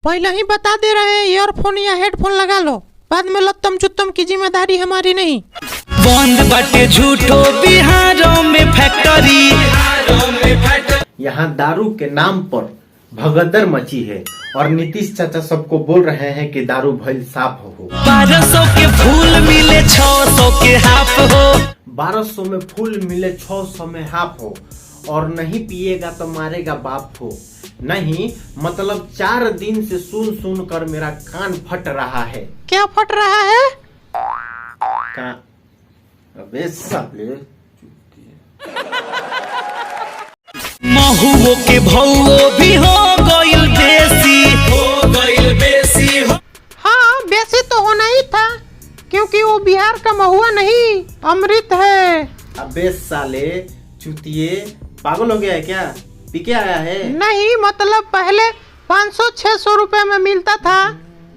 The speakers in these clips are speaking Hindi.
पहले ही बता दे रहे हैं, ईयरफोन या हेडफोन लगा लो, बाद में लत्तम चुत्तम की जिम्मेदारी हमारी नहीं। बंद बाटे झूठो बिहारों में फैक्ट्री। यहाँ दारू के नाम पर भगदड़ मची है और नीतीश चाचा सबको बोल रहे हैं कि दारू भइल साफ हो। 1200 के फूल मिले 600 के हाफ हो। 1200 में फूल मिले 600 में हाफ हो। और नहीं पिएगा तो मारेगा बाप हो। नहीं मतलब 4 दिन से सुन सुन कर मेरा कान फट रहा है। क्या फट रहा है? अबे साले महुओं के भौओ भी हो गइल बेसी हो। हाँ बेसी तो होना ही था, क्योंकि वो बिहार का महुआ नहीं अमृत है। अबे साले चूतिए पागल हो गया है क्या? पी के आया है? नहीं मतलब पहले 500-600 रुपए में मिलता था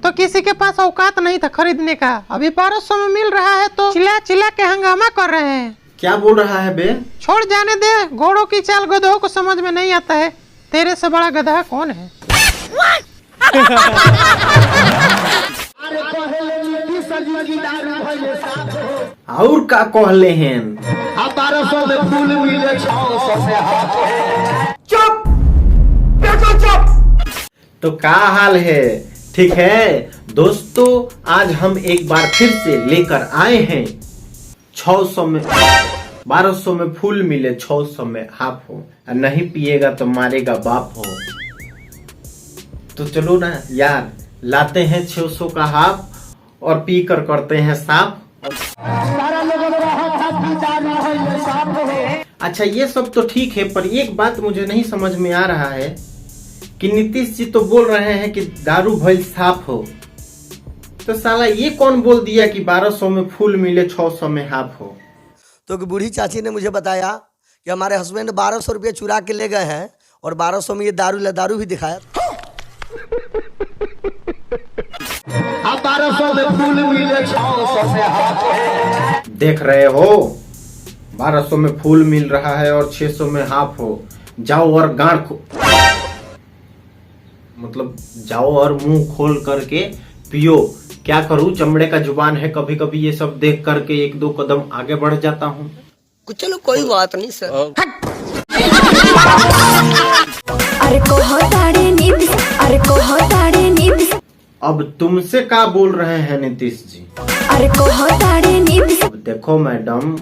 तो किसी के पास औकात नहीं था खरीदने का। अभी 1200 में मिल रहा है तो चिल्ला चिल्ला के हंगामा कर रहे हैं। क्या बोल रहा है बे? छोड़ जाने दे, घोड़ों की चाल गधों को समझ में नहीं आता है। तेरे से बड़ा गधा कौन है? और का कहले हैं? 1200 में फूल मिले 600 से हाथ। चुप तो क्या हाल है? ठीक है दोस्तों, आज हम एक बार फिर से लेकर आए हैं 600 में 1200 में फूल मिले 600 में हाफ हो। नहीं पिएगा तो मारेगा बाप हो। तो चलो ना यार, लाते हैं 600 का हाफ और पी कर करते हैं साफ। अच्छा ये सब तो ठीक है, पर एक बात मुझे नहीं समझ में आ रहा है कि नीतीश जी तो बोल रहे हैं कि दारू भइल साफ हो, तो साला ये कौन बोल दिया कि 1200 में फूल मिले 600 में हाफ हो? तो बूढ़ी चाची ने मुझे बताया कि हमारे हस्बैंड 1200 रुपये चुरा के ले गए हैं और 1200 में ये दारू भी दिखाया। 1200 में फूल मिले 600 से हाथ। देख रहे हो 1200 में फूल मिल रहा है और 600 में हाफ हो। जाओ और गांड मतलब जाओ और मुंह खोल करके पियो। क्या करूं, चमड़े का जुबान है, कभी कभी ये सब देख करके 1-2 कदम आगे बढ़ जाता हूं। कुछ चलो कोई बात नहीं सर। अब तुमसे क्या बोल रहे हैं नीतीश जी? अब देखो मैडम,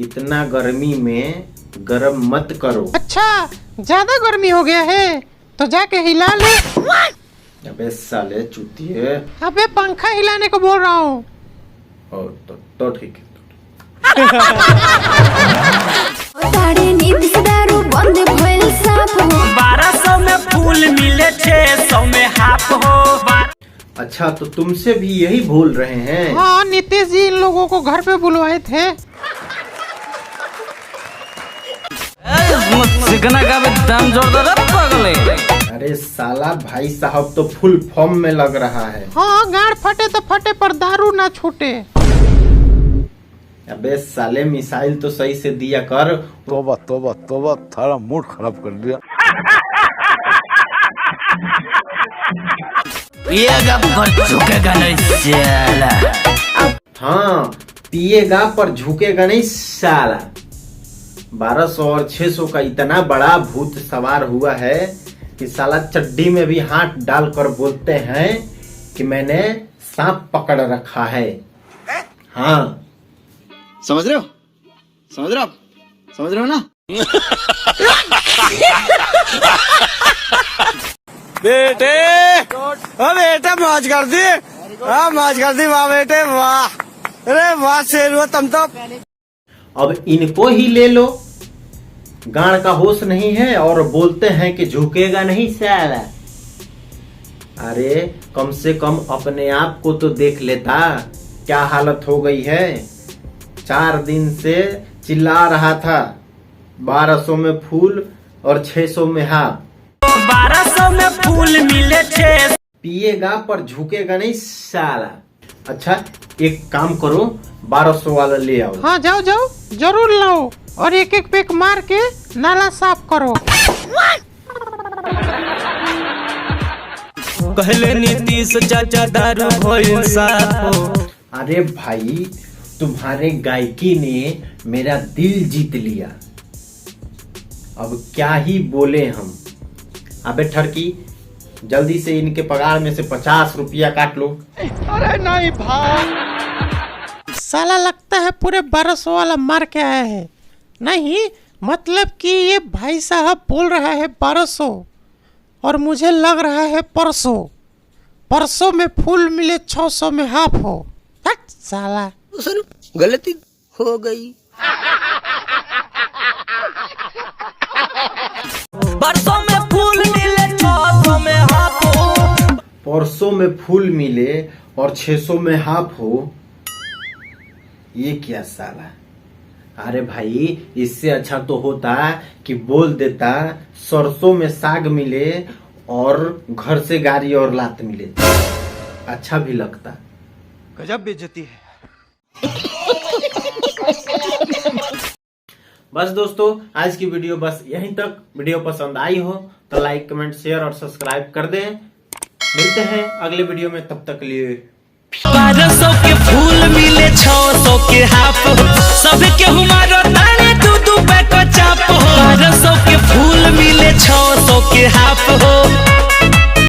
इतना गर्मी में गरम मत करो। अच्छा ज्यादा गर्मी हो गया है तो जाके हिला ले। अबे साले चूतिए। अबे पंखा हिलाने को बोल रहा हूँ। तो ठीक है। 1200 में फूल मिले 600 में हाफ हो। अच्छा तो तुमसे भी यही बोल रहे हैं? हाँ नीतीश जी इन लोगों को घर पे बुलवाए थे। दम जोरदार पगले। अरे साला भाई साहब तो फुल फॉर्म में लग रहा है। हाँ गाड़ फटे तो फटे पर दारू ना छूटे। अबे साले मिसाइल तो सही से दिया कर। तोबा तोबा तोबा, थारा मूड खराब कर दिया। झुकेगा नहीं साला। हाँ पिएगा पर झुकेगा नहीं साला। 1200 और 600 का इतना बड़ा भूत सवार हुआ है कि साला चड्डी में भी हाथ डालकर बोलते हैं कि मैंने सांप पकड़ रखा है। हाँ समझ रहे हो? समझ रहे हो ना? बेटे मौज कर दी। मौज कर दी वाह बेटे वाह। अरे वाह शेर हुआ तुम तो। अब इनको ही ले लो, गाड़ का होश नहीं है और बोलते हैं कि झुकेगा नहीं साला। अरे कम से कम अपने आप को तो देख लेता, क्या हालत हो गई है। 4 दिन से चिल्ला रहा था 1200 में फूल और 600 में हाफ। 1200 में फूल मिले 600। पिएगा पर झुकेगा नहीं साला। अच्छा एक काम करो, 1200 वाला ले आओ। हाँ जाओ जाओ जरूर लाओ और एक एक पेक मार के नाला साफ करो। कहले नीतीश चाचा दारू भइल साफ हो। अरे भाई तुम्हारे गायकी ने मेरा दिल जीत लिया, अब क्या ही बोले हम। अबे ठरकी जल्दी से इनके पगार में से 50 रुपया काट लो। साला लगता है पूरे 1200 वाला मार के आया है। नहीं मतलब कि ये भाई साहब बोल रहा है 1200 और मुझे लग रहा है परसों। परसों में फुल मिले 600 में हाफ हो। हट साला सर गलती हो गई। परसों में फूल मिले 600 में हाफ हो। परसों में फुल मिले और 600 में हाफ हो, ये क्या साला। अरे भाई इससे अच्छा तो होता कि बोल देता सरसों में साग मिले और घर से गाड़ी और लात मिले, अच्छा भी लगता। गजब बेइज्जती है। बस दोस्तों आज की वीडियो बस यहीं तक। वीडियो पसंद आई हो तो लाइक कमेंट शेयर और सब्सक्राइब कर दें। मिलते हैं अगले वीडियो में, तब तक के लिए 1200 के फूल मिले 600 के हाफ हो। सब केहू